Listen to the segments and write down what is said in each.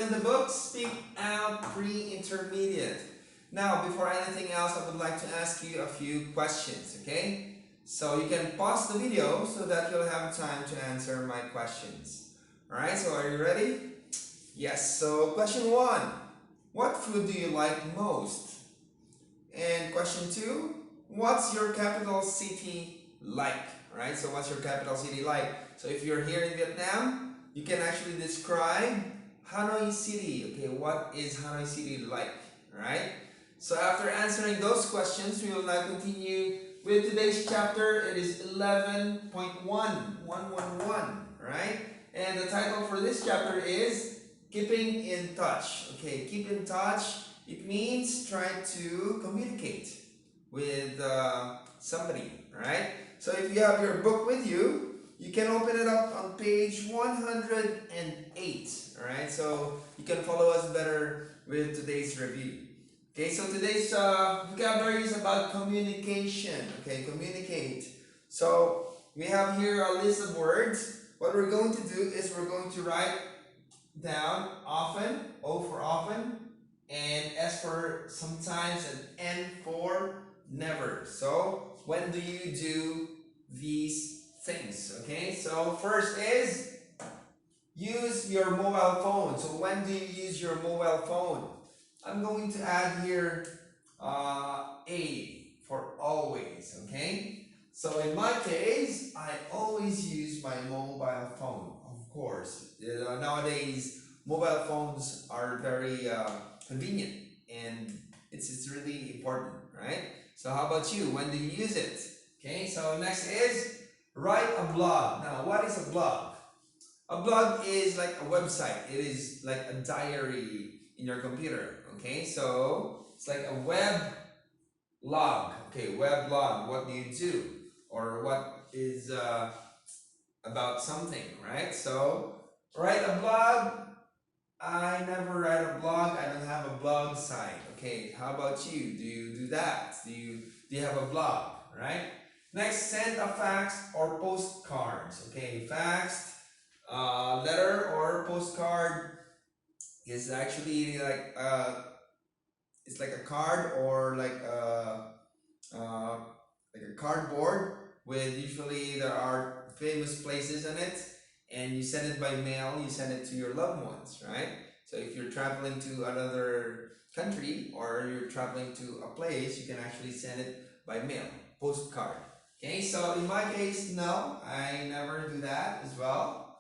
in the book, Speak Out Pre-Intermediate. Now, before anything else, I would like to ask you a few questions, okay? So you can pause the video so that you'll have time to answer my questions. Alright, so are you ready? Yes, so question 1. What food do you like most? And question 2, what's your capital city like? Alright, so what's your capital city like? So if you're here in Vietnam, you can actually describe Hanoi City. Okay, what is Hanoi City like? Alright, so after answering those questions, we will now continue with today's chapter. It is 11.1, 111, right? And the title for this chapter is Keeping in Touch. Okay, keep in touch, it means try to communicate with somebody, right? So if you have your book with you, you can open it up on page 108, alright? So you can follow us better with today's review. Okay, so today's vocabulary is about communication. Okay, communicate. So we have here a list of words. What we're going to do is we're going to write down often, O for often, and S for sometimes, and N for never. So when do you do these things? Okay, so first is use your mobile phone. So when do you use your mobile phone? I'm going to add here A for always, okay? So in my case, I always use my mobile phone, of course. Nowadays, mobile phones are very convenient, and it's really important, right? So how about you? When do you use it? Okay, so next is write a blog. Now, what is a blog? A blog is like a website. It is like a diary in your computer. Okay, so it's like a web log. Okay, web log. What do you do? Or what is about something, right? So write a blog. I never write a blog. I don't have a blog site. Okay, how about you? Do you do that? Do you have a blog, right? Next, send a fax or postcards. Okay, fax, letter or postcard is actually like it's like a card or like a cardboard with usually there are famous places in it, and you send it by mail. You send it to your loved ones, right? So if you're traveling to another country or you're traveling to a place, you can actually send it by mail, postcard. Okay, so in my case, no, I never do that as well.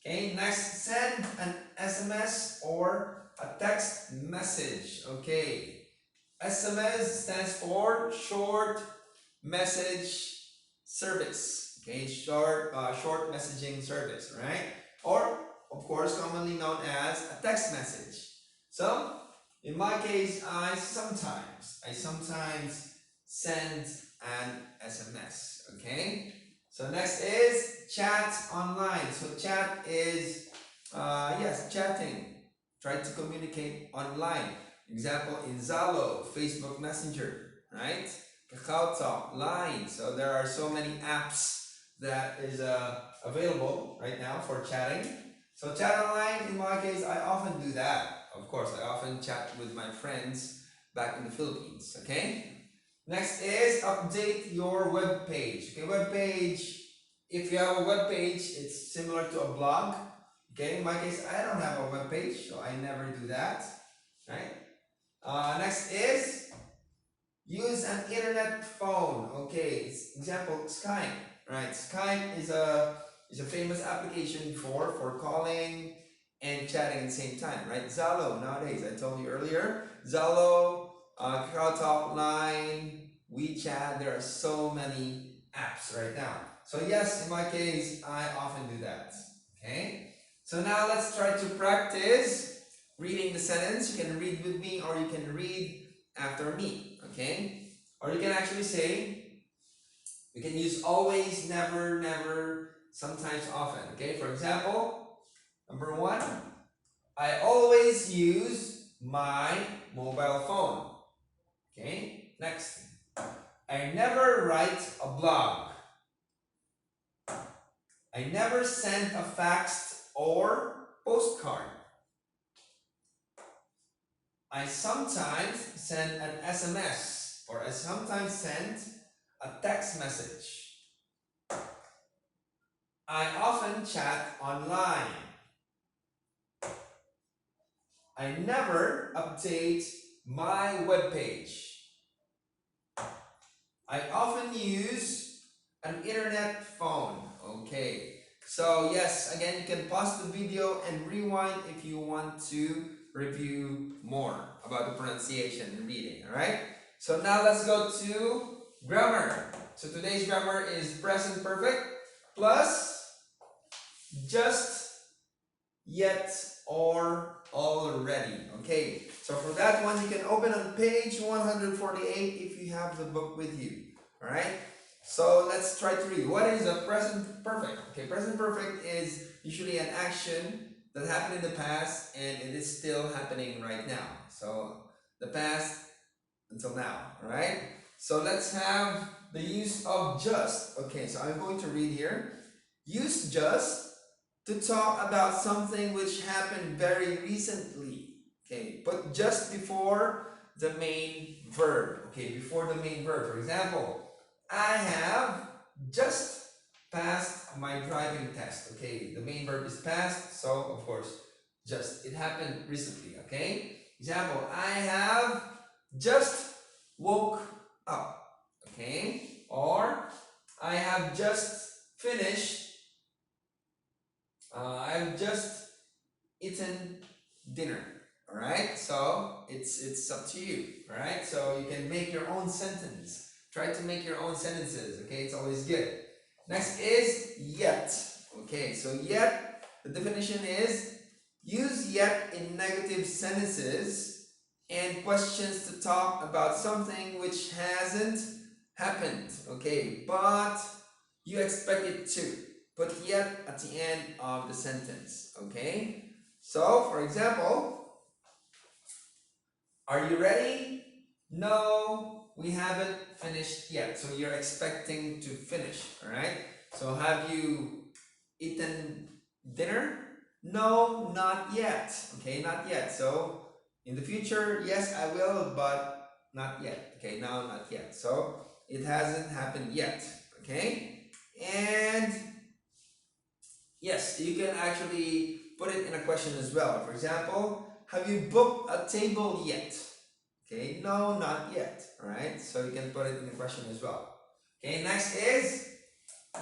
Okay, next, send an SMS or a text message. Okay, SMS stands for short message service. Okay, short messaging service, right? Or of course, commonly known as a text message. So in my case, I sometimes send an SMS. Okay. So next is chat online. So chat is yes, chatting. Try to communicate online. Example in Zalo, Facebook Messenger, right? Kakao Talk, Line. So there are so many apps that is available right now for chatting. So chat online, in my case, I often do that. Of course, I often chat with my friends back in the Philippines, okay? Next is update your web page. Okay, web page, if you have a web page, it's similar to a blog. Okay, in my case, I don't have a web page, so I never do that, right? Next is use an internet phone. Okay, example Skype, right? Skype is a famous application for calling and chatting at the same time, right? Zalo nowadays, I told you earlier, Zalo, Kakao Talk, Line, WeChat. There are so many apps right now. So yes, in my case, I often do that. Okay. So now let's try to practice reading the sentence. You can read with me, or you can read after me. Okay. Or you can actually say, we can use always, never, never, sometimes, often. Okay. For example, number 1, I always use my mobile phone. Okay. Next, I never write a blog. I never send a fax or postcard. I sometimes send an SMS, or I sometimes send a text message. I often chat online. I never update my web page. I often use an internet phone. Okay, so yes, again, you can pause the video and rewind if you want to review more about the pronunciation and reading. All right, so now let's go to grammar. So today's grammar is present perfect plus just, yet, or already. Okay, so for that one, you can open on page 148 if you have the book with you. All right, so let's try to read. What is a present perfect? Okay, present perfect is usually an action that happened in the past and it is still happening right now. So the past until now. All right, so let's have the use of just. Okay, so I'm going to read here. Use just to talk about something which happened very recently. Okay, put just before the main verb. Okay, before the main verb. For example, I have just passed my driving test. Okay, the main verb is past, so of course, just. It happened recently. Okay, example, I have just woke up. Okay, or I have just finished. I've just eaten dinner. All right, so it's up to you. All right, so you can make your own sentence. Try to make your own sentences. Okay, it's always good. Next is yet. Okay, so yet, the definition is use yet in negative sentences and questions to talk about something which hasn't happened. Okay, but you expect it to. Put yet at the end of the sentence. Okay, so for example, are you ready? No, we haven't finished yet. So you're expecting to finish. All right, so have you eaten dinner? No, not yet. Okay, not yet. So in the future, yes, I will, but not yet. Okay, now not yet. So it hasn't happened yet. Okay, and yes, you can actually put it in a question as well. For example, have you booked a table yet? Okay, no, not yet. All right, so you can put it in a question as well. Okay, next is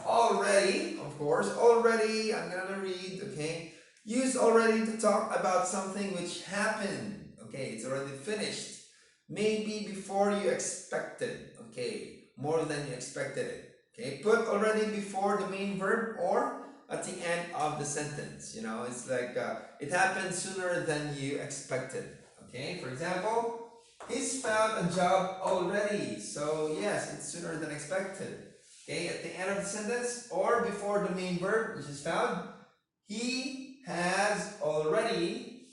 already, of course. Already, I'm gonna read. Okay, use already to talk about something which happened. Okay, it's already finished. Maybe before you expected. Okay, more than you expected it. Okay, put already before the main verb or at the end of the sentence. You know, it's like it happened sooner than you expected. Okay, for example, he's found a job already. So yes, it's sooner than expected. Okay, at the end of the sentence or before the main verb, which is found, he has already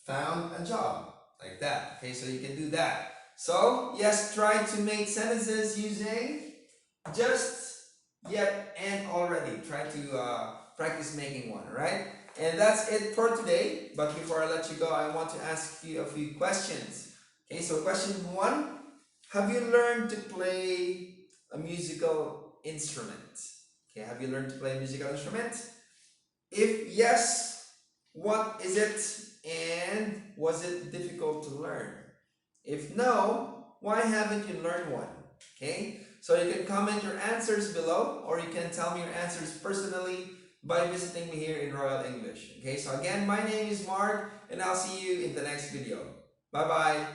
found a job. Like that. Okay, so you can do that. So yes, try to make sentences using just, yet, and already. Try to practice making one. Alright, and that's it for today. But before I let you go, I want to ask you a few questions. Okay, so question one, have you learned to play a musical instrument? Okay, have you learned to play a musical instrument? If yes, what is it and was it difficult to learn? If no, why haven't you learned one? Okay, so you can comment your answers below or you can tell me your answers personally by visiting me here in Royal English. Okay, so again, my name is Mark and I'll see you in the next video. Bye bye.